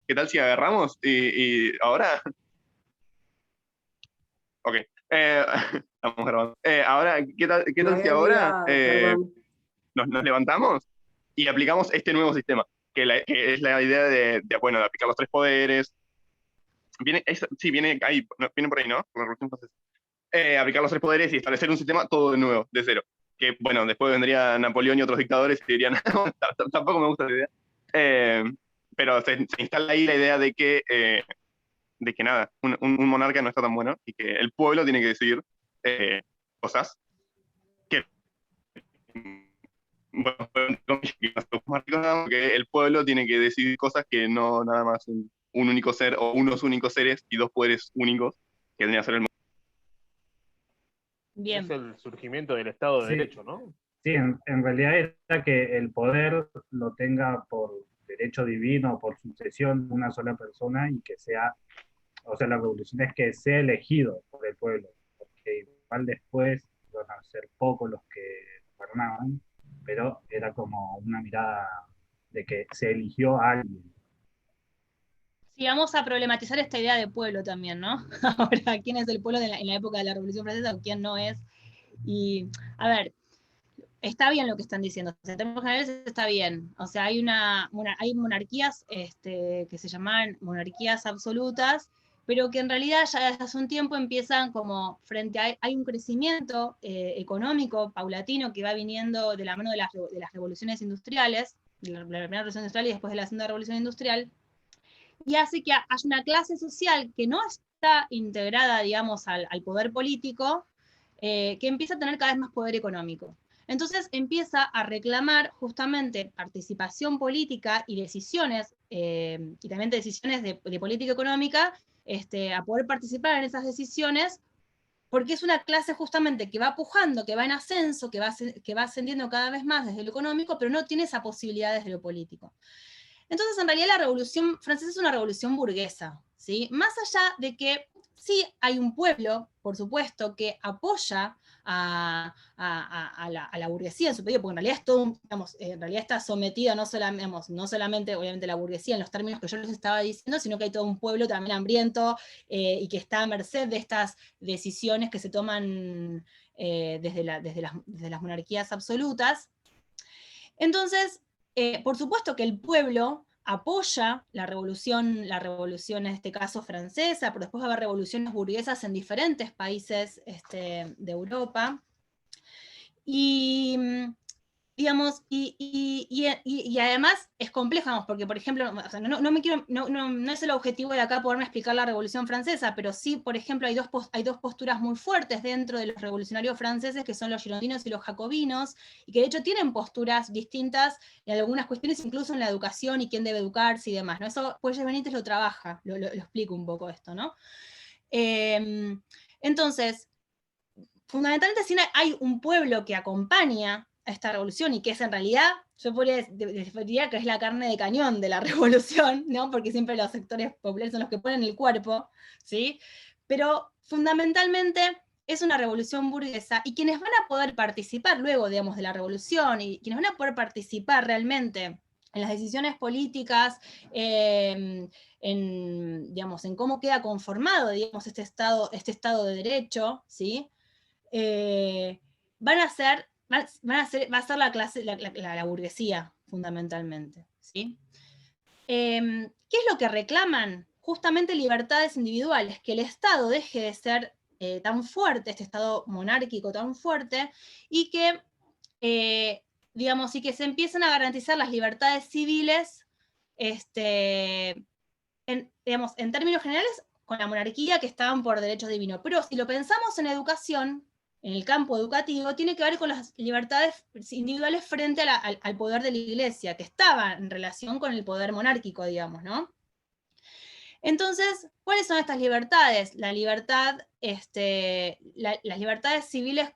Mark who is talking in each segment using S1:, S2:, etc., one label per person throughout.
S1: ¿Qué tal si agarramos y ahora? Ok. Eh, estamos grabando. Ahora, qué
S2: Me
S1: tal si
S2: había
S1: ahora
S2: olvidado, perdón.
S1: nos levantamos y aplicamos este nuevo sistema? Que es la idea bueno, de aplicar los tres poderes. Sí, viene ahí, no, viene por ahí, ¿no? Por la Revolución Francesa. Aplicar los tres poderes y establecer un sistema todo de nuevo, de cero. Que bueno, después vendría Napoleón y otros dictadores y dirían, "No, tampoco me gusta la idea". Eh, pero se instala ahí la idea de que nada, un monarca no está tan bueno y que el pueblo tiene que decidir cosas que, bueno, que el pueblo tiene que decidir cosas que no nada más un único ser o unos únicos seres y dos poderes únicos que tendría que ser el mundo.
S3: Es
S4: Bien.
S3: el surgimiento del Estado de
S2: Sí,
S3: Derecho, ¿no?
S2: sí, en realidad era que el poder lo tenga por derecho divino o por sucesión una sola persona y que sea, o sea, la revolución es que sea elegido por el pueblo, porque igual después iban a ser pocos los que gobernaban, pero era como una mirada de que se eligió a alguien.
S4: Sí, vamos a problematizar esta idea de pueblo también, ¿no? Ahora, ¿quién es el pueblo en la época de la Revolución Francesa o quién no es? Y, a ver, está bien lo que están diciendo, o sea, en términos generales está bien. O sea, hay monarquías que se llaman monarquías absolutas, pero que en realidad ya desde hace un tiempo empiezan como hay un crecimiento económico paulatino que va viniendo de la mano de las revoluciones industriales, de la primera revolución industrial y después de la segunda revolución industrial, y hace que haya una clase social que no está integrada, digamos, al poder político, que empieza a tener cada vez más poder económico. Entonces empieza a reclamar justamente participación política y decisiones, y también decisiones de política económica, a poder participar en esas decisiones, porque es una clase justamente que va pujando, que va en ascenso, que va ascendiendo cada vez más desde lo económico, pero no tiene esa posibilidad desde lo político. Entonces, en realidad, la Revolución Francesa es una revolución burguesa, ¿sí? Más allá de que sí hay un pueblo, por supuesto, que apoya a la burguesía en su pedido, porque en realidad es todo, digamos, en realidad está sometida no solamente, obviamente, la burguesía en los términos que yo les estaba diciendo, sino que hay todo un pueblo también hambriento y que está a merced de estas decisiones que se toman desde las monarquías absolutas. Entonces, por supuesto que el pueblo apoya la revolución en este caso francesa, pero después va a haber revoluciones burguesas en diferentes países de Europa. Y, digamos, y además es complejo, digamos, porque, por ejemplo, o sea, no es el objetivo de acá poderme explicar la Revolución Francesa, pero sí, por ejemplo, hay dos posturas muy fuertes dentro de los revolucionarios franceses, que son los girondinos y los jacobinos, y que de hecho tienen posturas distintas en algunas cuestiones, incluso en la educación y quién debe educarse y demás, ¿no? Eso Puelles Benítez lo trabaja, lo explico un poco esto, ¿no? Entonces, fundamentalmente sí hay un pueblo que acompaña a esta revolución y que es en realidad, yo diría que es la carne de cañón de la revolución, ¿no? Porque siempre los sectores populares son los que ponen el cuerpo, ¿sí? Pero fundamentalmente es una revolución burguesa y quienes van a poder participar luego, digamos, de la revolución y quienes van a poder participar realmente en las decisiones políticas, digamos, en cómo queda conformado, digamos, este estado de derecho, ¿sí? Van a ser, va a ser la clase, la burguesía, fundamentalmente, ¿sí? ¿Qué es lo que reclaman? Justamente libertades individuales, que el Estado deje de ser tan fuerte, este Estado monárquico tan fuerte, y que, digamos, y que se empiecen a garantizar las libertades civiles, digamos, en términos generales, con la monarquía que estaban por derecho divino. Pero si lo pensamos en educación, en el campo educativo, tiene que ver con las libertades individuales frente al poder de la iglesia, que estaba en relación con el poder monárquico, digamos, ¿no? Entonces, ¿cuáles son estas libertades? Las libertades civiles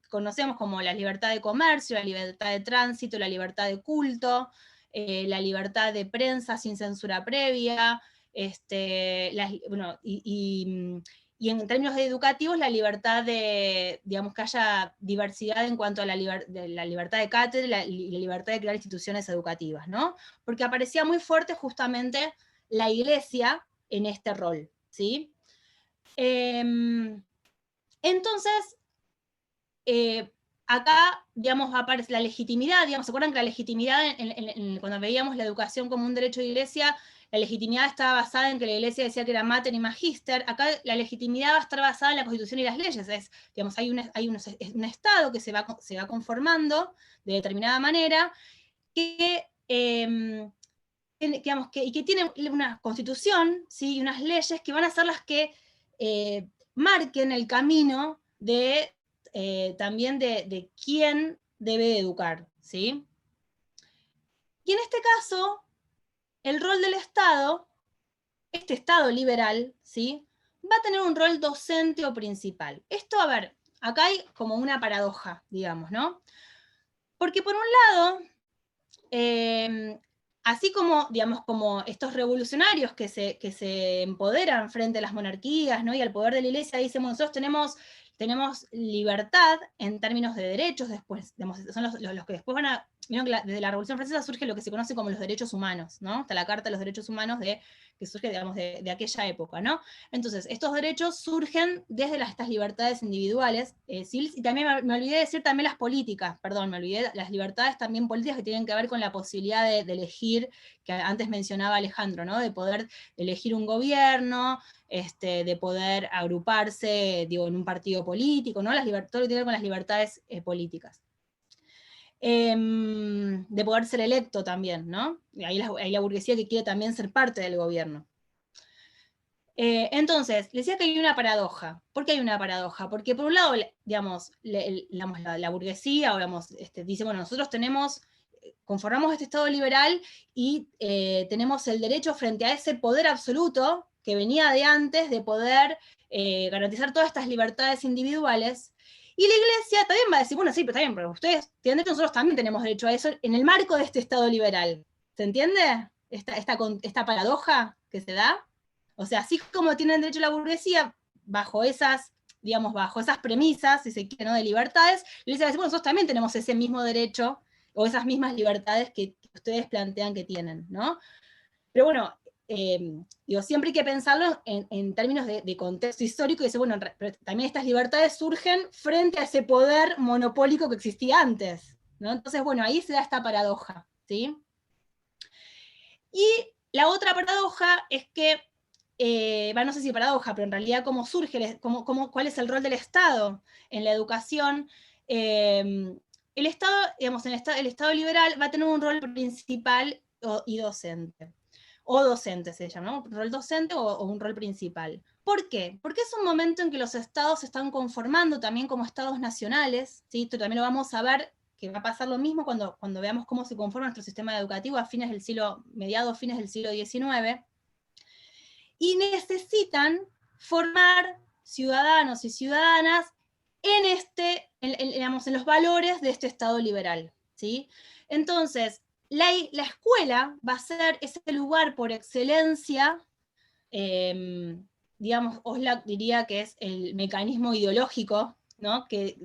S4: conocemos como la libertad de comercio, la libertad de tránsito, la libertad de culto, la libertad de prensa sin censura previa, bueno, y en términos educativos, la libertad de, digamos, que haya diversidad en cuanto a la libertad de cátedra y la libertad de crear instituciones educativas, ¿no? Porque aparecía muy fuerte justamente la Iglesia en este rol, ¿sí? Entonces, acá, digamos, aparece la legitimidad, digamos, ¿se acuerdan que la legitimidad, cuando veíamos la educación como un derecho de Iglesia, la legitimidad estaba basada en que la Iglesia decía que era mater y magister? Acá la legitimidad va a estar basada en la Constitución y las leyes, digamos, hay un Estado que se va conformando de determinada manera, que, digamos, y que tiene una Constitución, ¿sí? Y unas leyes que van a ser las que marquen el camino de también de quién debe educar, ¿sí? Y en este caso, el rol del Estado, este Estado liberal, ¿sí? Va a tener un rol docente o principal. Esto, a ver, acá hay como una paradoja, digamos, ¿no? Porque por un lado, así como, digamos, como estos revolucionarios que se empoderan frente a las monarquías, ¿no? Y al poder de la Iglesia, dicen, bueno, nosotros tenemos libertad en términos de derechos, después, digamos, son los que después van a, vieron que desde la Revolución Francesa surge lo que se conoce como los derechos humanos, ¿no? Está la Carta de los Derechos Humanos que surge, digamos, de aquella época, ¿no? Entonces, estos derechos surgen desde estas libertades individuales, civiles, y también me olvidé de decir también las políticas, perdón, me olvidé, las libertades también políticas que tienen que ver con la posibilidad de elegir, que antes mencionaba Alejandro, ¿no? De poder elegir un gobierno, de poder agruparse, digo, en un partido político, ¿no? Todo lo que tiene que ver con las libertades políticas. De poder ser electo también, ¿no? Ahí la burguesía que quiere también ser parte del gobierno. Entonces, les decía que hay una paradoja. ¿Por qué hay una paradoja? Porque por un lado, digamos, la burguesía, o digamos, dice, bueno, nosotros conformamos este Estado liberal y tenemos el derecho frente a ese poder absoluto que venía de antes de poder garantizar todas estas libertades individuales. Y la Iglesia también va a decir, bueno, sí, pero está bien, pero ustedes tienen derecho, nosotros también tenemos derecho a eso en el marco de este Estado liberal. ¿Se entiende esta paradoja que se da? O sea, así como tienen derecho la burguesía, bajo esas, digamos, bajo esas premisas, si se quiere, ¿no? De libertades, la Iglesia va a decir, bueno, nosotros también tenemos ese mismo derecho o esas mismas libertades que ustedes plantean que tienen, ¿no? Pero bueno, digo, siempre hay que pensarlo en términos de contexto histórico y decir, bueno, pero también estas libertades surgen frente a ese poder monopólico que existía antes, ¿no? Entonces, bueno, ahí se da esta paradoja, ¿sí? Y la otra paradoja es que, no sé si paradoja, pero en realidad cómo surge, cuál es el rol del Estado en la educación. El Estado, digamos, el Estado liberal va a tener un rol principal y docente. O docente se llama, ¿no? Un rol docente o un rol principal. ¿Por qué? Porque es un momento en que los estados se están conformando también como estados nacionales, ¿sí? Esto también lo vamos a ver, que va a pasar lo mismo cuando veamos cómo se conforma nuestro sistema educativo a mediados, fines del siglo XIX, y necesitan formar ciudadanos y ciudadanas digamos, en los valores de este Estado liberal, ¿sí? Entonces, la escuela va a ser ese lugar por excelencia, digamos, Oslak diría que es el mecanismo ideológico, ¿no? Que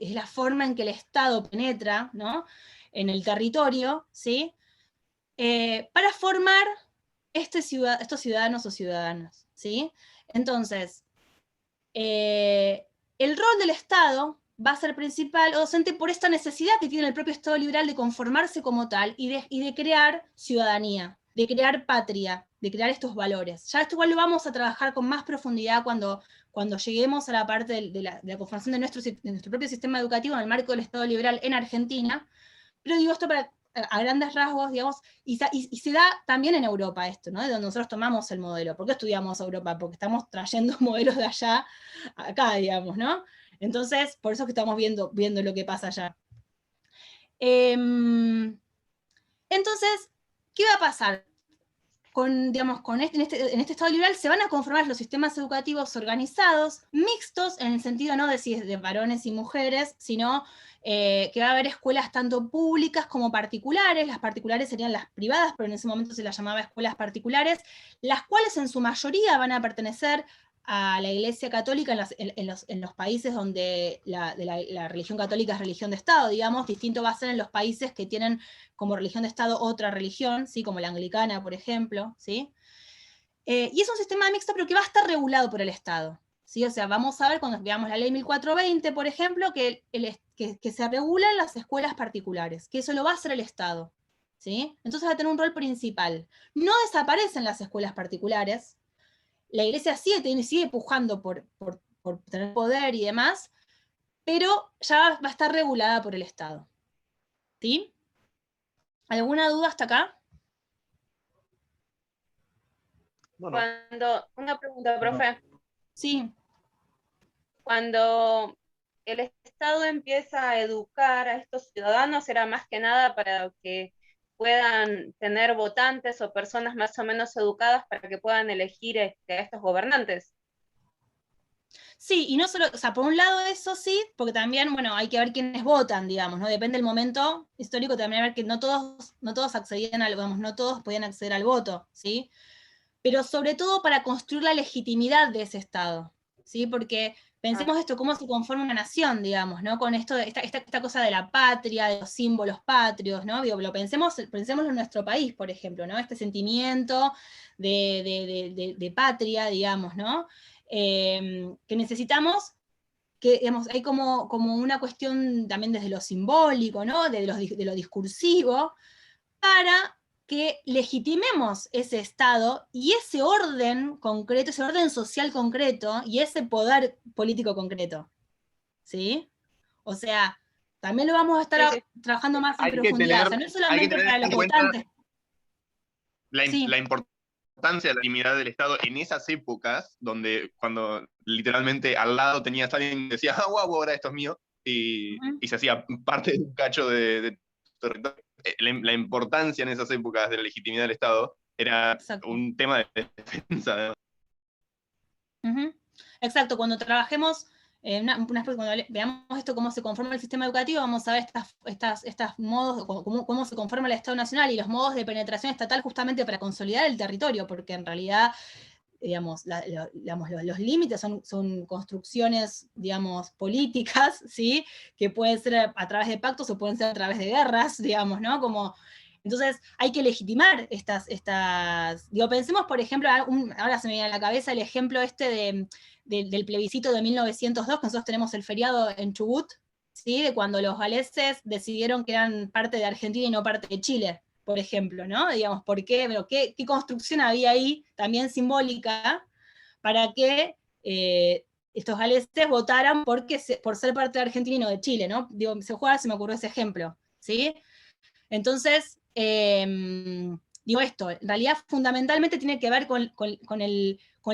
S4: es la forma en que el Estado penetra, ¿no? En el territorio, ¿sí? Para formar estos ciudadanos o ciudadanas, ¿sí? Entonces, el rol del Estado va a ser principal o docente por esta necesidad que tiene el propio Estado liberal de conformarse como tal y de crear ciudadanía, de crear patria, de crear estos valores. Ya esto igual lo vamos a trabajar con más profundidad cuando lleguemos a la parte de la conformación de nuestro propio sistema educativo en el marco del Estado liberal en Argentina. Pero digo esto a grandes rasgos, digamos, y se da también en Europa esto, ¿no? De donde nosotros tomamos el modelo. ¿Por qué estudiamos Europa? Porque estamos trayendo modelos de allá acá, digamos, ¿no? Entonces, por eso es que estamos viendo lo que pasa allá. Entonces, ¿qué va a pasar? En este Estado liberal se van a conformar los sistemas educativos organizados, mixtos, en el sentido no de si es de varones y mujeres, sino que va a haber escuelas tanto públicas como particulares. Las particulares serían las privadas, pero en ese momento se las llamaba escuelas particulares, las cuales en su mayoría van a pertenecer a la Iglesia Católica en los países donde la religión católica es religión de Estado, digamos. Distinto va a ser en los países que tienen como religión de Estado otra religión, ¿sí? Como la anglicana, por ejemplo, ¿sí? Y es un sistema mixto, pero que va a estar regulado por el Estado. ¿Sí? O sea, vamos a ver cuando veamos la ley 1420, por ejemplo, que se regulan las escuelas particulares, que eso lo va a hacer el Estado. ¿Sí? Entonces va a tener un rol principal. No desaparecen las escuelas particulares, la iglesia sigue pujando por tener poder y demás, pero ya va a estar regulada por el Estado. ¿Sí? ¿Alguna duda hasta acá?
S3: No.
S5: Una pregunta, profe.
S4: Sí.
S5: Cuando el Estado empieza a educar a estos ciudadanos, era más que nada para que puedan tener votantes o personas más o menos educadas para que puedan elegir a estos gobernantes.
S4: Sí, y no solo, o sea, por un lado eso sí, porque también, bueno, hay que ver quiénes votan, digamos, ¿no? Depende del momento histórico, también hay que ver que no todos accedían al, vamos, no todos podían acceder al voto, ¿sí? Pero sobre todo para construir la legitimidad de ese Estado, ¿sí? Porque pensemos esto, cómo se conforma una nación, digamos, ¿no? Con esto, esta cosa de la patria, de los símbolos patrios, ¿no? Digo, pensémoslo en nuestro país, por ejemplo, ¿no? Este sentimiento de patria, digamos, ¿no? Que necesitamos, que digamos, hay como una cuestión también desde lo simbólico, ¿no? De lo discursivo, para que legitimemos ese Estado y ese orden concreto, ese orden social concreto y ese poder político concreto. ¿Sí? O sea, también lo vamos a estar trabajando más en profundidad. O sea, no es solamente para los votantes.
S1: La importancia de la legitimidad del Estado en esas épocas, donde cuando literalmente al lado tenías a alguien que decía, ah, guau, ahora esto es mío, y se hacía parte de un cacho de territorio. La importancia en esas épocas de la legitimidad del Estado era un tema de defensa.
S4: Exacto, cuando trabajemos, cuando veamos esto, cómo se conforma el sistema educativo, vamos a ver estas modos, cómo se conforma el Estado Nacional y los modos de penetración estatal justamente para consolidar el territorio, porque en realidad, digamos, los límites son construcciones, digamos, políticas, ¿sí? Que pueden ser a través de pactos o pueden ser a través de guerras, digamos, ¿no? Entonces hay que legitimar digo, pensemos, por ejemplo, ahora se me viene a la cabeza el ejemplo del plebiscito de 1902, que nosotros tenemos el feriado en Chubut, ¿sí? De cuando los galeses decidieron que eran parte de Argentina y no parte de Chile, por ejemplo, ¿no? Digamos, ¿por qué? Pero ¿qué construcción había ahí, también simbólica, para que estos galeses votaran por ser parte de Argentina y no de Chile, ¿no? Digo, se me ocurrió ese ejemplo, ¿sí? Entonces, digo esto, en realidad fundamentalmente tiene que ver con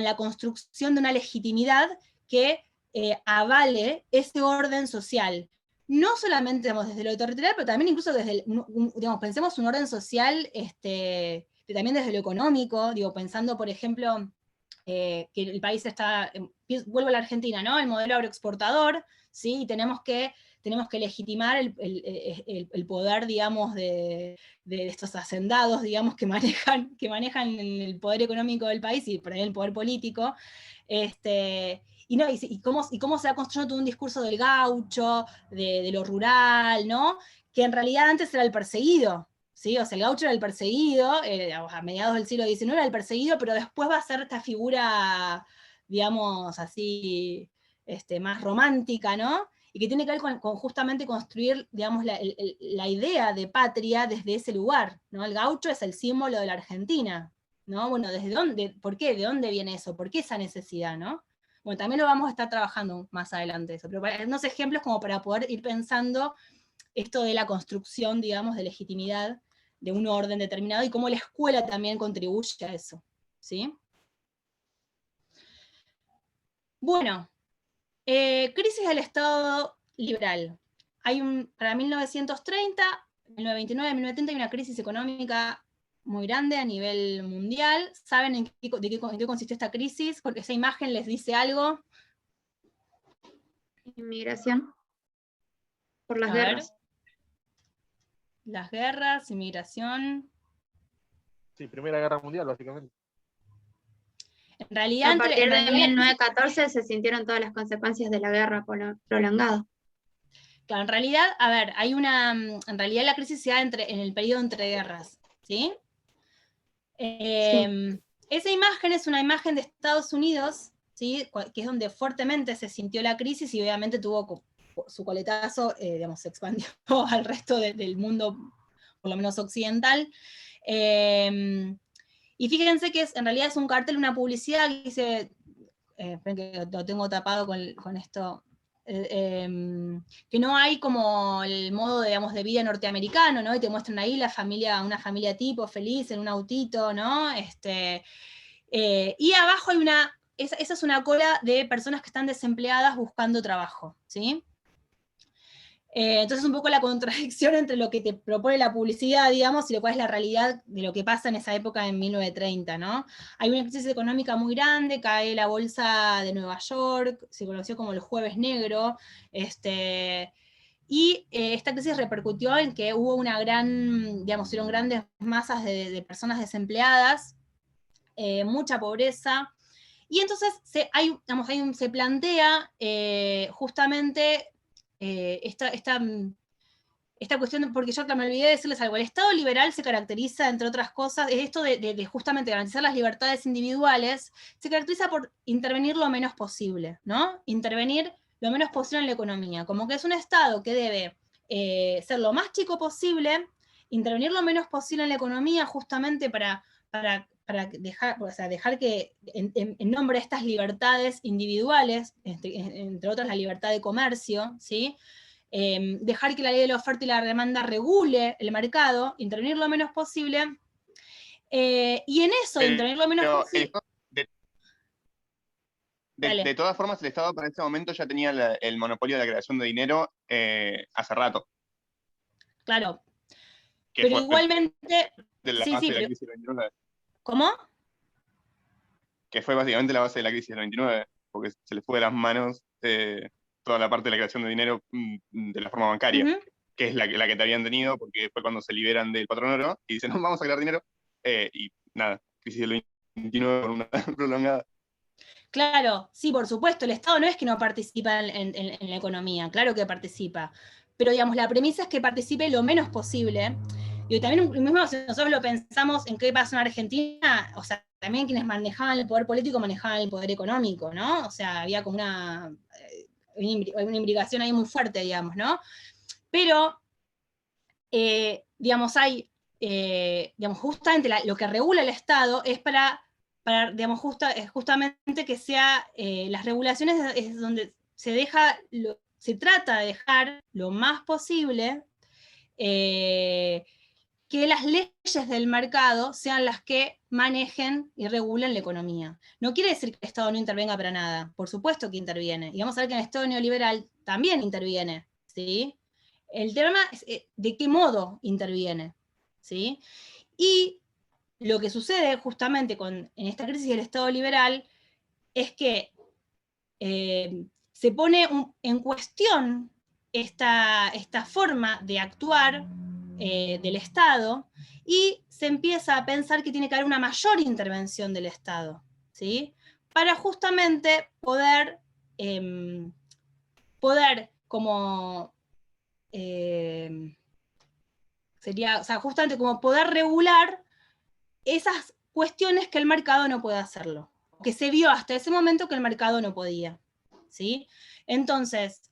S4: la construcción de una legitimidad que avale ese orden social. No solamente digamos, desde lo territorial, pero también incluso desde, digamos, pensemos un orden social también desde lo económico, digo, pensando, por ejemplo, que el país está, vuelvo a la Argentina, ¿no? El modelo agroexportador, ¿sí? Y tenemos que legitimar el poder, digamos, de estos hacendados, digamos, que manejan el poder económico del país y por ahí el poder político. Y cómo se va construyendo todo un discurso del gaucho, de lo rural, ¿no? Que en realidad antes era el perseguido, ¿sí? O sea, el gaucho era el perseguido, a mediados del siglo XIX era el perseguido, pero después va a ser esta figura, digamos, así, más romántica, ¿no? Y que tiene que ver con justamente construir, digamos, la idea de patria desde ese lugar, ¿no? El gaucho es el símbolo de la Argentina, ¿no? Bueno, ¿desde dónde? ¿Por qué? ¿De dónde viene eso? ¿Por qué esa necesidad, no? Bueno, también lo vamos a estar trabajando más adelante eso, pero unos ejemplos como para poder ir pensando esto de la construcción, digamos, de legitimidad de un orden determinado y cómo la escuela también contribuye a eso, ¿sí? Bueno, crisis del Estado liberal. Para 1930, 1929, 1930 hay una crisis económica muy grande a nivel mundial. ¿Saben en qué consistió esta crisis? Porque esa imagen les dice algo.
S6: Inmigración. Por las guerras.
S4: Las guerras, inmigración.
S3: Sí, Primera Guerra Mundial, básicamente.
S4: En realidad,
S6: a partir de 1914 se sintieron todas las consecuencias de la guerra prolongada.
S4: Claro, en realidad, a ver, en realidad la crisis se da en el periodo entre guerras, ¿sí?
S6: Sí.
S4: esa imagen es una imagen de Estados Unidos, ¿sí? Que es donde fuertemente se sintió la crisis y obviamente tuvo su coletazo, digamos, se expandió al resto del mundo, por lo menos occidental. Y fíjense que en realidad es un cartel, una publicidad que dice, esperen que lo tengo tapado con esto, que no hay como el modo, digamos, de vida norteamericano, ¿no? Y te muestran ahí una familia tipo, feliz, en un autito, ¿no? Y abajo hay esa es una cola de personas que están desempleadas buscando trabajo, ¿sí? Entonces un poco la contradicción entre lo que te propone la publicidad, digamos, y lo cual es la realidad de lo que pasa en esa época en 1930, ¿no? Hay una crisis económica muy grande, cae la bolsa de Nueva York, se conoció como el Jueves Negro, y esta crisis repercutió en que hubo una hubieron grandes masas de personas desempleadas, mucha pobreza, y entonces se plantea justamente esta cuestión, porque yo me olvidé de decirles algo, el Estado liberal se caracteriza, entre otras cosas, esto de justamente garantizar las libertades individuales, se caracteriza por intervenir lo menos posible, ¿no? Intervenir lo menos posible en la economía, como que es un Estado que debe ser lo más chico posible, intervenir lo menos posible en la economía justamente para dejar que, en nombre de estas libertades individuales, entre otras la libertad de comercio, ¿sí? Dejar que la ley de la oferta y la demanda regule el mercado, intervenir lo menos posible, y en eso de intervenir lo menos
S1: Pero
S4: posible...
S1: de todas formas, el Estado para ese momento ya tenía el monopolio de la creación de dinero hace rato,
S4: Claro,
S1: que
S4: pero
S1: fue
S4: igualmente...
S1: de la
S4: Sí,
S1: base
S4: sí,
S1: de la
S4: pero...
S1: crisis del 29,
S4: ¿Cómo?
S1: que fue básicamente la base de la crisis del 29, porque se le fue de las manos toda la parte de la creación de dinero de la forma bancaria,
S4: Uh-huh.
S1: que es la que te habían tenido, porque fue cuando se liberan del patrón oro y dicen, no, vamos a crear dinero, y nada, crisis del 29 con una prolongada.
S4: Claro, sí, por supuesto, el Estado no es que no participa en la economía, claro que participa, pero digamos, la premisa es que participe lo menos posible. Y también mismo si nosotros lo pensamos en qué pasó en Argentina, o sea, también quienes manejaban el poder político manejaban el poder económico, ¿no? O sea, había como una imbricación ahí muy fuerte, digamos, ¿no? Pero, digamos, digamos, justamente lo que regula el Estado es para digamos, justamente que sea, las regulaciones es donde se trata de dejar lo más posible que las leyes del mercado sean las que manejen y regulen la economía. No quiere decir que el Estado no intervenga para nada, por supuesto que interviene, y vamos a ver que en el Estado neoliberal también interviene, ¿sí? El tema es de qué modo interviene, ¿sí? Y lo que sucede justamente en esta crisis del Estado liberal es que se pone en cuestión esta forma de actuar del Estado y se empieza a pensar que tiene que haber una mayor intervención del Estado, ¿sí? Para justamente poder como sería, o sea, justamente como poder regular esas cuestiones que el mercado no puede hacerlo, que se vio hasta ese momento que el mercado no podía, ¿sí? Entonces,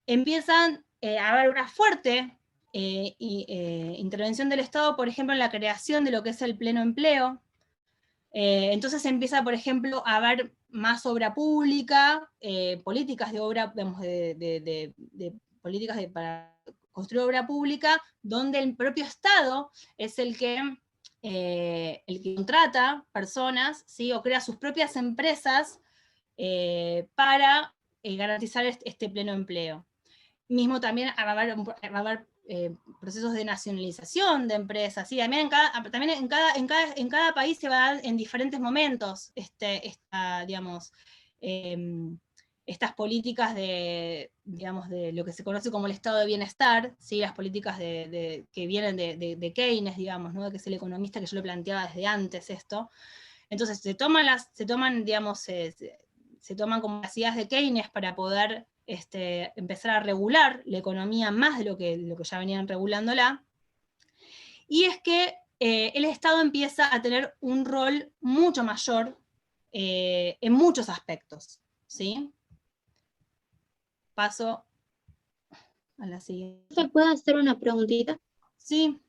S4: empiezan a haber una fuerte intervención del Estado, por ejemplo, en la creación de lo que es el pleno empleo. Entonces empieza, por ejemplo, a haber más obra pública, políticas de obra, digamos, de políticas para construir obra pública, donde el propio Estado es el que contrata personas, ¿sí? O crea sus propias empresas para garantizar este pleno empleo. Mismo también va a haber procesos de nacionalización de empresas, ¿sí? También en cada país se va a dar en diferentes momentos digamos, estas políticas digamos, de lo que se conoce como el estado de bienestar, ¿sí? Las políticas que vienen de Keynes, digamos, ¿no? Que es el economista que yo lo planteaba desde antes esto. Entonces se toman como las ideas de Keynes para poder empezar a regular la economía más de lo que ya venían regulándola. Y es que el Estado empieza a tener un rol mucho mayor en muchos aspectos, ¿sí? Paso a la siguiente.
S6: ¿Se puede hacer una preguntita?
S4: Sí.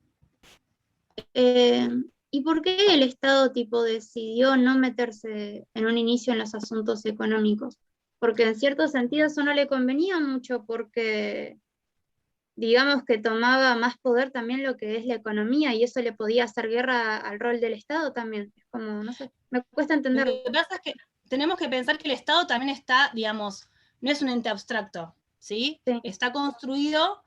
S6: ¿Y por qué el Estado tipo decidió no meterse en un inicio en los asuntos económicos? Porque en cierto sentido eso no le convenía mucho porque digamos que tomaba más poder también lo que es la economía y eso le podía hacer guerra al rol del Estado también. Es como, no sé, me cuesta
S4: Lo
S6: entenderlo.
S4: que pasa es que tenemos que pensar que el Estado también está, digamos, no es un ente abstracto, ¿sí?
S6: Sí.
S4: Está construido,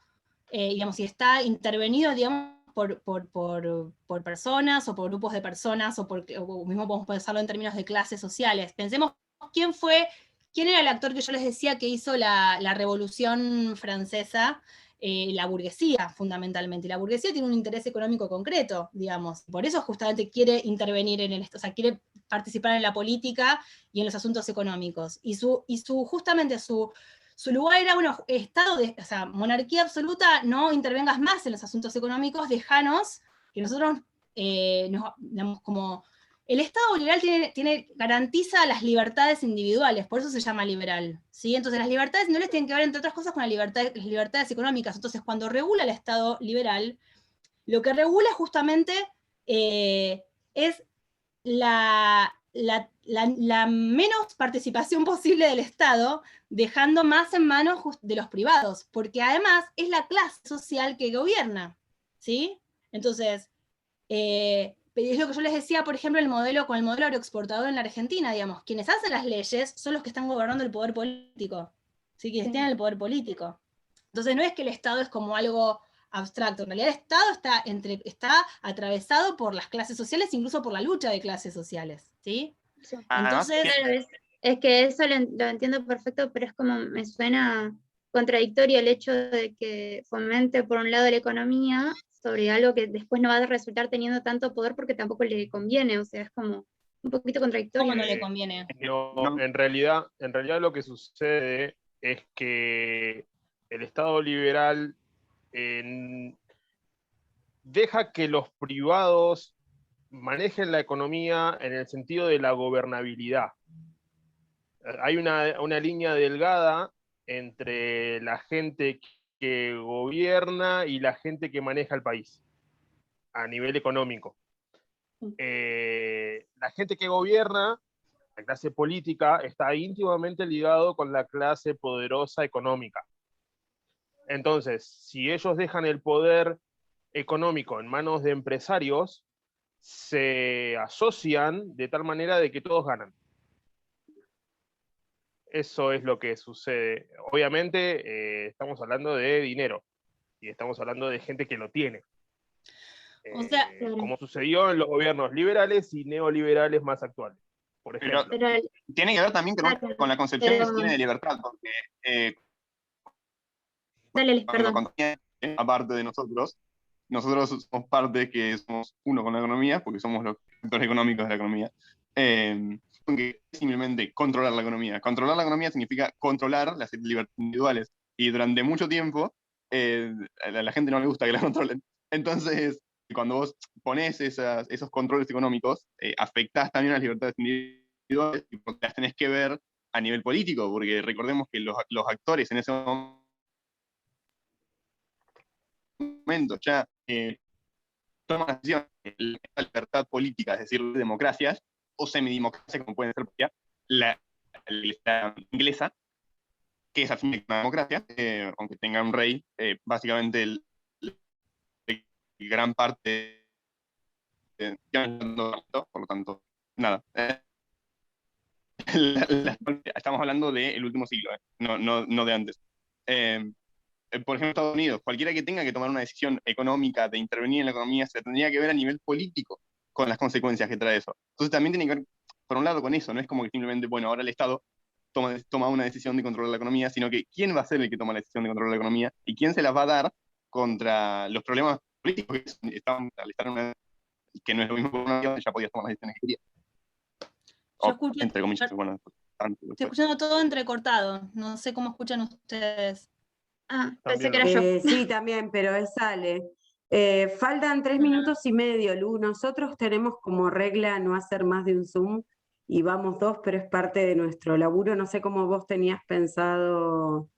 S4: digamos, y está intervenido, digamos, por personas o por grupos de personas, o mismo podemos pensarlo en términos de clases sociales. Pensemos quién era el actor que yo les decía que hizo la Revolución Francesa, la burguesía, fundamentalmente. Y la burguesía tiene un interés económico concreto, digamos. Por eso justamente quiere intervenir en o sea, quiere participar en la política y en los asuntos económicos. Y justamente su lugar era, bueno, Estado, o sea, monarquía absoluta, no intervengas más en los asuntos económicos, déjanos que nosotros, digamos, como el Estado liberal garantiza las libertades individuales, por eso se llama liberal, ¿sí? Entonces las libertades no les tienen que ver, entre otras cosas, con las libertades económicas. Entonces cuando regula el Estado liberal, lo que regula justamente es la menos participación posible del Estado, dejando más en manos de los privados, porque además es la clase social que gobierna, ¿sí? Entonces, es lo que yo les decía, por ejemplo, con el modelo agroexportador en la Argentina, digamos, quienes hacen las leyes son los que están gobernando el poder político, ¿sí? Quienes tienen el poder político. Entonces no es que el Estado es como algo abstracto, en realidad el Estado está atravesado por las clases sociales, incluso por la lucha de clases sociales, ¿sí?
S6: Sí.
S4: Entonces,
S6: Claro, es que eso lo entiendo perfecto, pero es como me suena contradictorio el hecho de que fomente por un lado la economía sobre algo que después no va a resultar teniendo tanto poder porque tampoco le conviene, o sea, es como un poquito contradictorio.
S4: ¿cómo no le conviene?
S3: No, en realidad lo que sucede es que el Estado liberal deja que los privados manejen la economía en el sentido de la gobernabilidad. Hay una línea delgada entre la gente que gobierna y la gente que maneja el país a nivel económico. La gente que gobierna, la clase política, está íntimamente ligado con la clase poderosa económica. Entonces, si ellos dejan el poder económico en manos de empresarios, se asocian de tal manera de que todos ganan. Eso es lo que sucede. Obviamente, estamos hablando de dinero y estamos hablando de gente que lo tiene.
S4: O sea,
S3: como sucedió en los gobiernos liberales y neoliberales más actuales, por ejemplo.
S6: Pero
S1: Tiene que ver también con la concepción que se tiene de libertad, porque
S6: dale, perdón.
S1: cuando aparte de nosotros somos parte que somos uno con la economía, porque somos los actores económicos de la economía, que simplemente controlar la economía. Controlar la economía significa controlar las libertades individuales, y durante mucho tiempo a la gente no le gusta que la controlen. Entonces, cuando vos pones esos controles económicos, afectás también a las libertades individuales, y las tenés que ver a nivel político, porque recordemos que los actores en ese momento ya toman la decisión de la libertad política, es decir, democracias o semidemocracia, como pueden ser la inglesa, que es al fin una democracia, aunque tenga un rey, básicamente gran parte por lo tanto, nada. Estamos hablando del último siglo, no de antes. Por ejemplo, Estados Unidos, cualquiera que tenga que tomar una decisión económica de intervenir en la economía se tendría que ver a nivel político con las consecuencias que trae eso. Entonces también tiene que ver, por un lado, con eso. No es como que simplemente, bueno, ahora el Estado toma una decisión de controlar la economía, sino que quién va a ser el que toma la decisión de controlar la economía y quién se las va a dar contra los problemas políticos que están al estar en una, que no es lo mismo que una ya podías tomar las decisiones que querías.
S4: Yo escucho,
S1: entre comillas, bueno,
S4: estoy escuchando todo entrecortado. No sé cómo escuchan ustedes.
S6: Pensé que era yo.
S7: Sí, también, pero es Ale. Faltan 3 minutos y medio, Lu. Nosotros tenemos como regla no hacer más de un Zoom y vamos 2, pero es parte de nuestro laburo. No sé cómo vos tenías pensado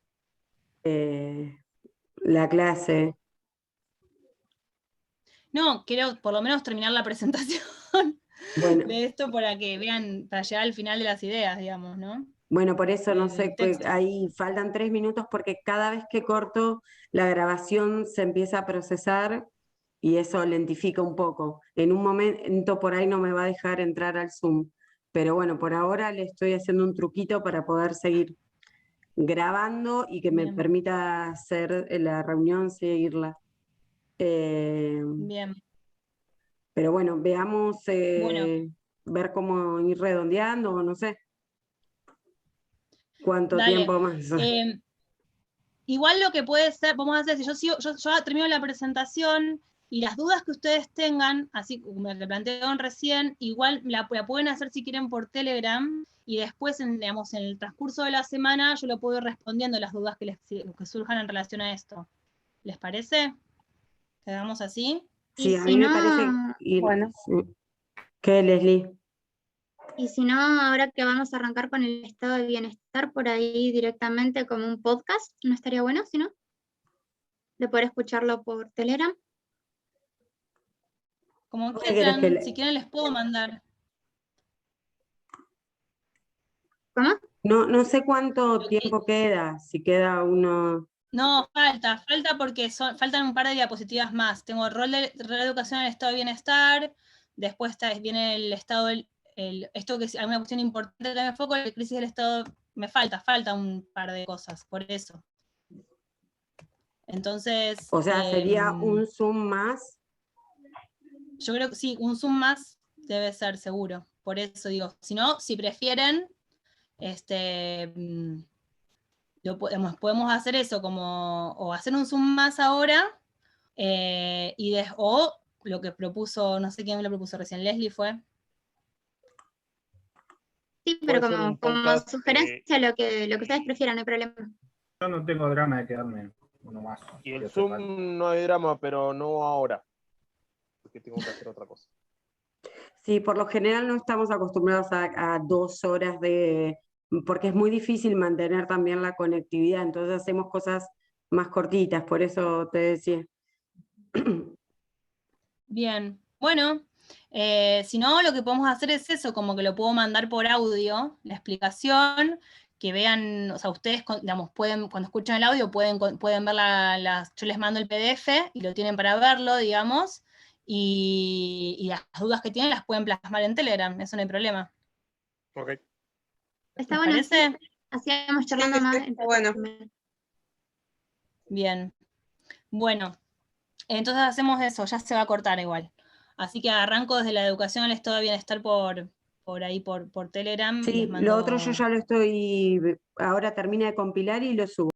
S7: la clase.
S4: No, quiero por lo menos terminar la presentación
S7: Bueno,
S4: de esto para que vean, para llegar al final de las ideas, digamos, ¿no?
S7: bueno, por eso no
S4: Del
S7: sé,
S4: texto.
S7: ahí faltan 3 minutos porque cada vez que corto la grabación se empieza a procesar y eso lentifica un poco. En un momento por ahí no me va a dejar entrar al Zoom, pero bueno, por ahora le estoy haciendo un truquito para poder seguir grabando y que me
S4: Bien.
S7: permita hacer la reunión, seguirla.
S4: Bien.
S7: Pero bueno, veamos,
S4: Bueno.
S7: ver cómo ir redondeando, o no sé cuánto
S4: Dale.
S7: tiempo más.
S4: Igual lo que puede ser, vamos a hacer, si yo termino la presentación y las dudas que ustedes tengan, así como le plantearon recién, igual la pueden hacer si quieren por Telegram, y después, digamos, en el transcurso de la semana, yo lo puedo ir respondiendo las dudas que surjan en relación a esto. ¿Les parece? ¿Quedamos así?
S7: Sí,
S6: Y
S7: a
S6: si
S7: mí me
S6: no,
S7: parece.
S5: Bueno.
S7: Sí. ¿Qué, Leslie?
S6: y si no, ahora que vamos a arrancar con el estado de bienestar por ahí directamente como un podcast, ¿no estaría bueno, si no? De poder escucharlo por Telegram.
S4: Como
S7: ¿Vos qué querés
S4: quieran, si quieren les puedo mandar.
S6: ¿Cómo?
S7: No sé cuánto tiempo queda, si queda uno.
S4: No, falta porque faltan un par de diapositivas más. Tengo el rol de reeducación en el estado de bienestar, después viene el estado, esto que es una cuestión importante que me enfoco, la crisis del estado, me falta un par de cosas, por eso. Entonces,
S7: O sea, sería un Zoom más.
S4: yo creo que sí, un Zoom más debe ser seguro. Por eso digo, si no, si prefieren, podemos hacer eso, como, o hacer un Zoom más ahora, o lo que propuso, no sé quién lo propuso recién, Leslie fue.
S6: Sí, pero
S3: Puede ser un
S6: como
S3: podcast,
S6: sugerencia, lo que ustedes prefieran, no hay problema.
S2: Yo no tengo drama de quedarme uno más.
S3: y el
S2: si hace falta.
S3: Zoom no hay drama, pero no ahora, porque tengo que hacer otra cosa.
S7: Sí, por lo general no estamos acostumbrados a 2 horas porque es muy difícil mantener también la conectividad, entonces hacemos cosas más cortitas, por eso te decía.
S4: Bien, bueno, si no, lo que podemos hacer es eso, como que lo puedo mandar por audio, la explicación, que vean, o sea, ustedes, digamos, pueden, cuando escuchan el audio, pueden ver yo les mando el PDF y lo tienen para verlo, digamos, y las dudas que tienen las pueden plasmar en Telegram, eso no hay problema.
S3: Ok.
S6: Está
S4: ¿Les
S6: bueno,
S4: parece?
S6: sí. Así vamos charlando más.
S5: Está bueno.
S4: Bien. Bueno, entonces hacemos eso, ya se va a cortar igual. Así que arranco desde la educación al estado de bienestar por ahí, por Telegram.
S7: Sí,
S4: Les
S7: lo
S4: mando...
S7: otro yo ya lo estoy, ahora termina de compilar y lo subo.